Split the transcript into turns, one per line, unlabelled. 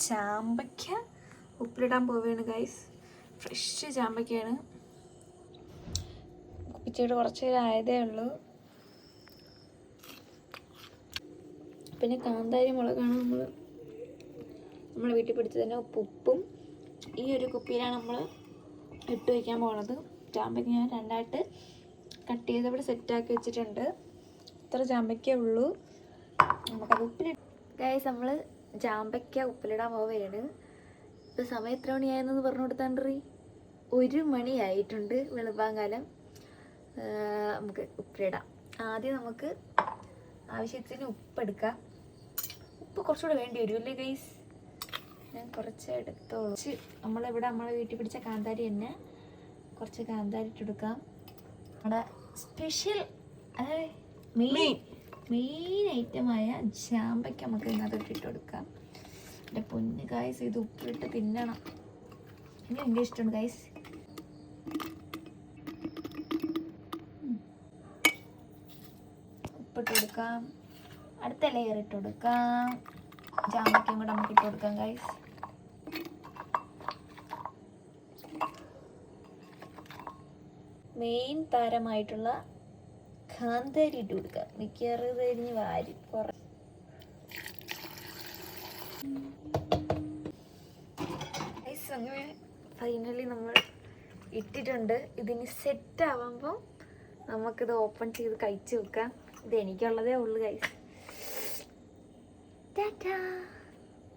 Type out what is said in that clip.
ചാമ്പയ്ക്ക ഉപ്പിലിടാൻ പോവുകയാണ് guys. Fresh ചാമ്പയ്ക്കയാണ്. കുപ്പിച്ചിട്ട് കുറച്ച് നേരം ആയതേ ഉള്ളൂ. പിന്നെ കാന്താരി മുളകാണ് നമ്മൾ വീട്ടിൽ പിടിച്ച് തന്നെ ഉപ്പും ഈ ഒരു കുപ്പിയിലാണ് നമ്മൾ ഇട്ട് വയ്ക്കാൻ പോകുന്നത്. ചാമ്പയ്ക്ക ഞാൻ രണ്ടായിട്ട് കട്ട് ചെയ്ത് ഇവിടെ സെറ്റാക്കി വെച്ചിട്ടുണ്ട്. ഇത്ര ചാമ്പയ്ക്കേ ഉള്ളൂ. നമുക്കത് ഉപ്പിലിട്ട് ഗൈസ്, നമ്മൾ ചാമ്പയ്ക്ക ഉപ്പിലിടാൻ പോവുകയാണ്. ഇപ്പോൾ സമയം എത്ര മണിയായെന്ന് പറഞ്ഞു കൊടുത്താണ്ടി? 1 മണിയായിട്ടുണ്ട്, വെളുപ്പാങ്കാലം. നമുക്ക് ഉപ്പിലിടാം. ആദ്യം നമുക്ക് ആവശ്യത്തിന് ഉപ്പെടുക്കാം. ഉപ്പ് കുറച്ചുകൂടെ വേണ്ടി വരുമല്ലേ ഗൈസ്? ഞാൻ കുറച്ച് എടുത്തോളൂ. നമ്മളിവിടെ നമ്മളെ വീട്ടിൽ പിടിച്ച കാന്താരി തന്നെ കുറച്ച് കാന്താരി ഇട്ടെടുക്കാം. നമ്മുടെ സ്പെഷ്യൽ മെയിൻ ഐറ്റമായ ചാമ്പയ്ക്ക് നമുക്ക് ഇതിനകത്ത് ഇട്ട് കൊടുക്കാം. എൻ്റെ പൊന്ന് ഗൈസ്, ഇത് ഉപ്പിട്ട് തിന്നണം. എനിക്ക് ഭയങ്കര ഇഷ്ടമുണ്ട് ഗൈസ്. ഉപ്പിട്ട് കൊടുക്കാം. അടുത്ത ലെയർ ഇട്ട് കൊടുക്കാം. ചാമ്പയ്ക്കയും കൂടെ നമുക്ക് ഇട്ട് കൊടുക്കാം ഗൈസ്. മെയിൻ താരമായിട്ടുള്ള കാന്താരി ഇട്ട് കൊടുക്കുക. മിക്കവാറും കഴിഞ്ഞ് വാരി കുറേ അങ്ങനെ ഫൈനലി നമ്മൾ ഇട്ടിട്ടുണ്ട്. ഇതിന് സെറ്റ് ആവുമ്പോൾ നമുക്കിത് ഓപ്പൺ ചെയ്ത് കഴിച്ച് വെക്കാം. ഇത് എനിക്കുള്ളതേ ഉള്ളൂ ഗൈസ്. ടാറ്റാ.